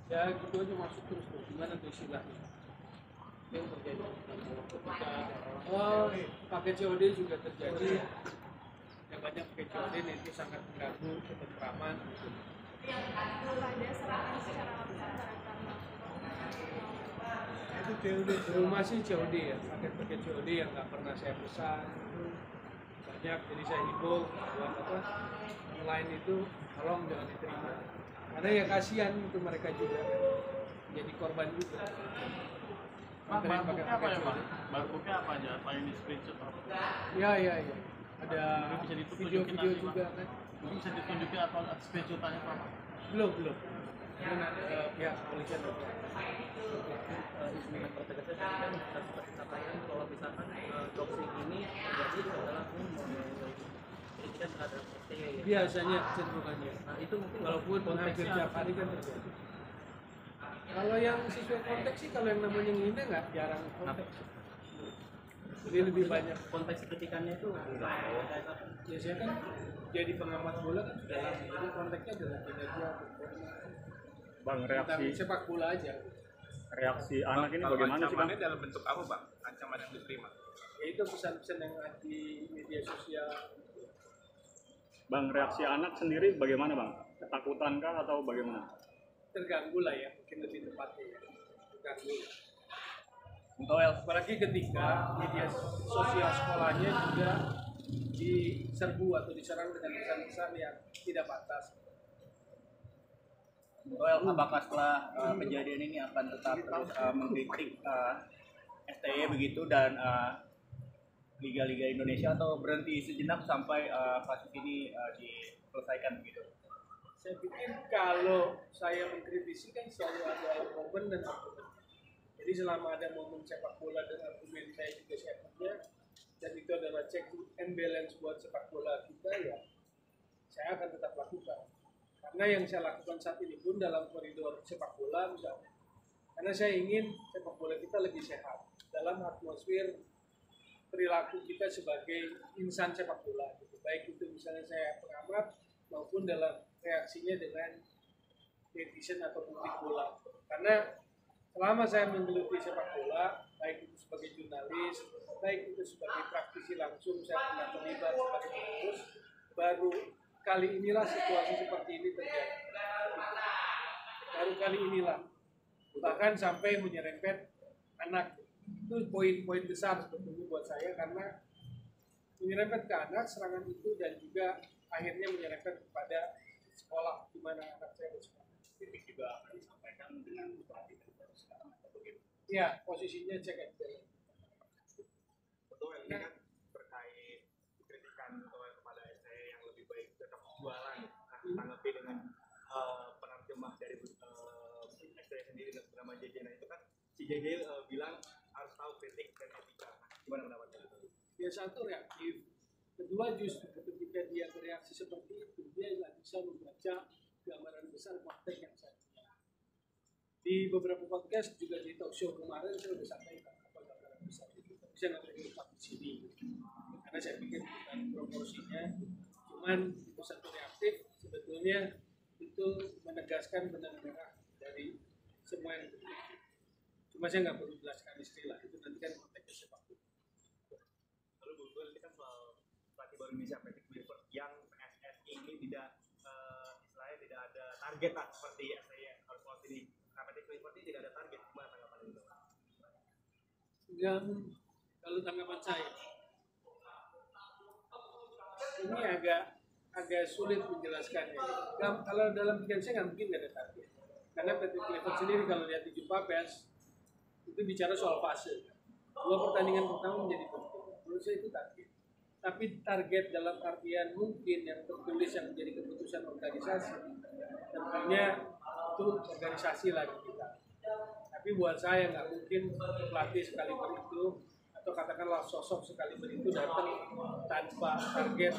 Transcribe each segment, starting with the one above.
Ya gitu aja masuk terus tuh. Gimana tuh istilahnya? Yang terjadi ketika pakai COD juga terjadi. Yang banyak pakai COD itu sangat mengganggu ketentraman. Ada serangan secara langsung karena Itu COD di rumah sih COD ya, pakai COD yang nggak pernah saya pesan banyak, jadi saya himbau buat apa online itu tolong jangan diterima karena ya kasihan itu mereka juga jadi korban juga. Bang, Anterin barang bukti apa ya, Bang? COD. Barang bukti apa aja? Apa yang di screenshot apa? Ya, ada Mungkin bisa ditunjukin video-video nanti, juga Bang. kan. Mungkin bisa ditunjukin atau screenshotannya apa, Bang? Belum karena pihak kepolisian belum. Instrumen pertegasnya tadi kan seperti sampaikan kalau misalkan doxing ini terjadi adalah kritikan terhadap STY ya. Biasanya cenderungannya. Nah itu mungkin Walaupun hampir tiap hari kan terjadi. Kalau yang sesuai konteks sih, kalau yang namanya ngina nggak jarang konteks. Jadi lebih banyak. konteks kritikannya itu Biasanya kan jadi pengamat bola kan sudah lama. Jadi konteksnya adalah kinerja Bang, tentang sepak bola aja. reaksi anak ini bagaimana sih, Bang? Ancamannya dalam bentuk apa, Bang? Ancaman yang diterima? Ya itu pesan-pesan yang ada di media sosial. Bang, reaksi anak sendiri bagaimana, Bang? Ketakutan kah atau bagaimana? Terganggu lah ya, mungkin lebih tepatnya ya. Terganggu. Noel, Apalagi ketika media sosial sekolahnya juga diserbu atau diserang dengan pesan-pesan yang tidak pantas. Noel, apakah setelah kejadian ini akan tetap terus mengkritik STY begitu dan Liga-Liga Indonesia atau berhenti sejenak sampai kasus ini diselesaikan begitu? Saya pikir kalau saya mengkritisi kan selalu ada momen dan argumen. Jadi selama ada momen sepak bola dan argumen saya juga saya punya, dan itu adalah check and balance buat sepak bola kita ya, saya akan tetap lakukan. Karena yang saya lakukan saat ini pun dalam koridor sepak bola misalnya, karena saya ingin sepak bola kita lebih sehat dalam atmosfer perilaku kita sebagai insan sepak bola, gitu. Baik itu misalnya saya pengamat maupun dalam reaksinya dengan netizen atau publik bola. Karena selama saya menggeluti sepak bola, baik itu sebagai jurnalis, baik itu sebagai praktisi langsung, saya pernah terlibat sebagai pengurus, baru kali inilah situasi seperti ini terjadi. Baru kali inilah, bahkan sampai menyerempet anak. Itu poin-poin besar sebetulnya buat saya, karena menyerempet ke anak serangan itu dan juga akhirnya menyerempet kepada sekolah di mana anak saya bersekolah. Kritik juga akan disampaikan dengan pelatih dan sekarang atau bagaimana? Ya, posisinya cek and balance. Betul, ini kan terkait kritikan Noel kepada STY yang lebih baik tetap jualan. Nah, tanggapi dengan penerjemah dari STY sendiri bernama JJ. Nah itu kan si JJ bilang harus tahu kritik dan etika. Nah, gimana pendapatnya? Ya satu reaktif, kedua justru ketika dia bereaksi seperti itu dia nggak bisa membaca gambaran besar konteks yang saya punya. Di beberapa podcast juga di talk show kemarin saya sudah sampaikan apa gambaran besar itu, tapi saya nggak berani lepas di sini karena saya pikir bukan proporsinya. Cuman itu satu reaktif sebetulnya itu menegaskan benang merah dari semua yang terjadi. Cuma saya nggak perlu jelaskan istilah itu, nanti kan konteksnya sepak bola. Lalu Bu, ini kan soal pelatih baru Indonesia Patrick Kluivert yang PSSI ini tidak istilahnya tidak ada target lah seperti STY harus lolos ini. Nah, Patrick Kluivert ini tidak ada target. Gimana tanggapan itu? Dan kalau tanggapan saya ini agak sulit menjelaskannya. Kalau dalam pikiran saya nggak mungkin nggak ada target. Karena Patrick Kluivert sendiri kalau lihat di jumpa pers itu bicara soal fase. 2 pertandingan pertama menjadi penting. Menurut saya itu target. Tapi target dalam artian mungkin yang tertulis yang menjadi keputusan organisasi. Tentunya itu organisasi lagi kita. Tapi buat saya nggak mungkin pelatih sekaliber itu atau katakanlah sosok sekaliber itu datang tanpa target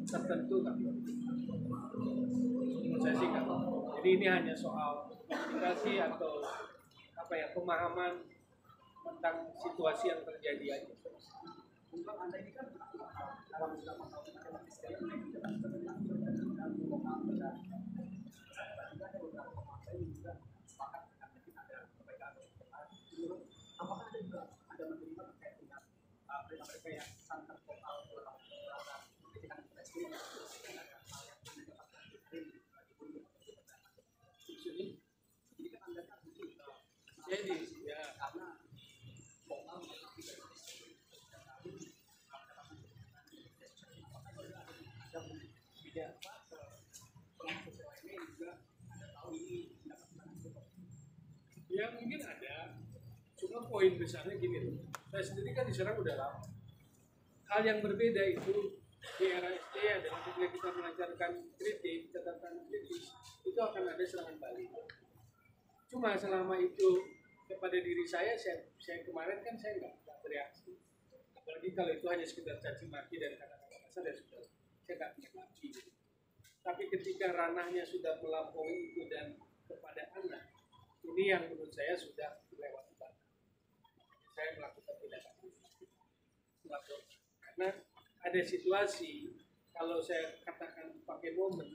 tertentu kan. Menurut saya sih nggak. Jadi ini hanya soal komunikasi atau apa ya, pemahaman tentang situasi yang terjadi aja. Untuk Anda ini kan dalam beberapa tahun terakhir STY ada beberapa partai juga mereka yang sangat vokal dalam kritikan presiden jadi kan anda tak mungkin Jadi ya karena vokal tidak pelaku sosial ini juga tahu ini ya mungkin ada, cuma poin besarnya gini loh. Saya sendiri kan diserang udah lama. Hal yang berbeda itu di era STY adalah ketika kita melancarkan kritik, catatan kritis, itu akan ada serangan balik. Cuma selama itu kepada diri saya kemarin kan saya nggak bereaksi. Apalagi kalau itu hanya sekedar caci maki dan kata-kata kasar dan sudah saya nggak menanggapi. Tapi ketika ranahnya sudah melampaui itu dan kepada anak, ini yang menurut saya sudah melewati batas. Saya melakukan tindakan karena ada situasi kalau saya katakan pakai momen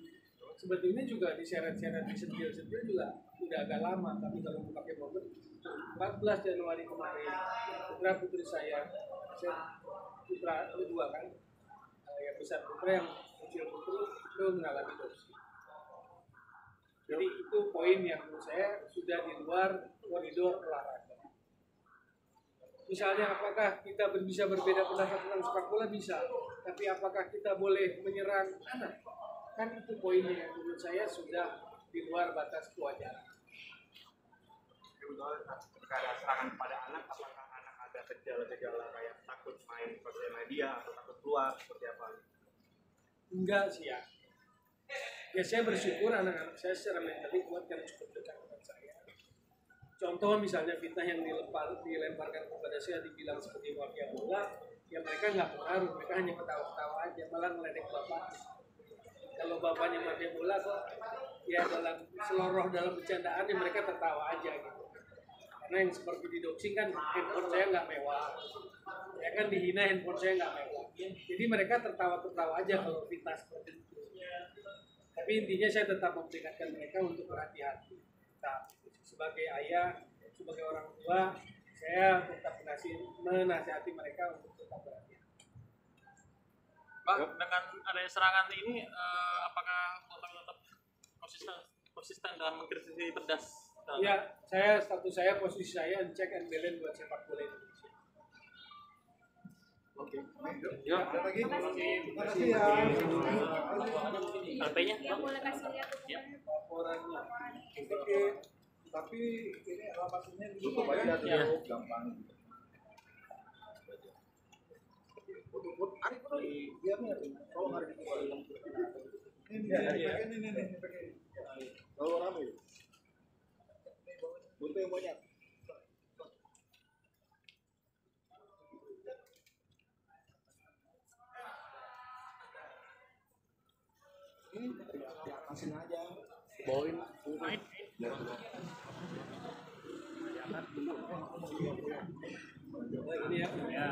sebetulnya juga diseret-seret disentil-sentil juga udah agak lama, tapi kalau pakai momen 14 Januari kemarin putra putri saya putra kedua kan yang besar putra yang kecil putri itu mengalami dosis. Jadi itu poin yang menurut saya sudah di luar koridor olahraga. Misalnya apakah kita bisa berbeda pendapat tentang sepak bola? Bisa. Tapi apakah kita boleh menyerang anak? Kan itu poinnya yang menurut saya sudah di luar batas kewajaran. Ketika ada serangan kepada anak, apakah anak ada gejala-gejala kayak takut main sosial media atau takut keluar seperti apa? Enggak sih ya. Ya saya bersyukur anak-anak saya secara mentali kuat karena cukup dekat dengan saya. Contoh misalnya fitnah yang dilemparkan kepada saya dibilang seperti mafia bola, ya mereka nggak pengaruh, mereka hanya ketawa-ketawa aja, malah meledek bapak. Kalau bapaknya mafia bola kok ya dalam seloroh dalam bercandaan ya mereka tertawa aja gitu. Karena yang seperti di doxing kan handphone saya nggak mewah, ya kan dihina handphone saya nggak mewah. Jadi mereka tertawa-tertawa aja kalau fitnah seperti itu. Tapi intinya saya tetap memperingatkan mereka untuk berhati-hati. Nah, sebagai ayah, sebagai orang tua, saya tetap menasihati mereka untuk tetap berhati-hati. Pak, dengan adanya serangan ini, apakah Botol tetap konsisten dalam mengkritisi pedas? Ya, status saya, posisi saya check and balance buat sepak bola Indonesia. Oke. Ya, Ada lagi? Terima kasih ya. HP-nya? Ya, boleh kasih lihat Laporannya. Oke. Tapi ini alamatnya tutup aja Iya. gampang. Tutup. Biar nih. Tolong hari ini. Ini pakai. Kalau rame. Buntu yang banyak. Ini di atasin aja. Bawain. Ini ya.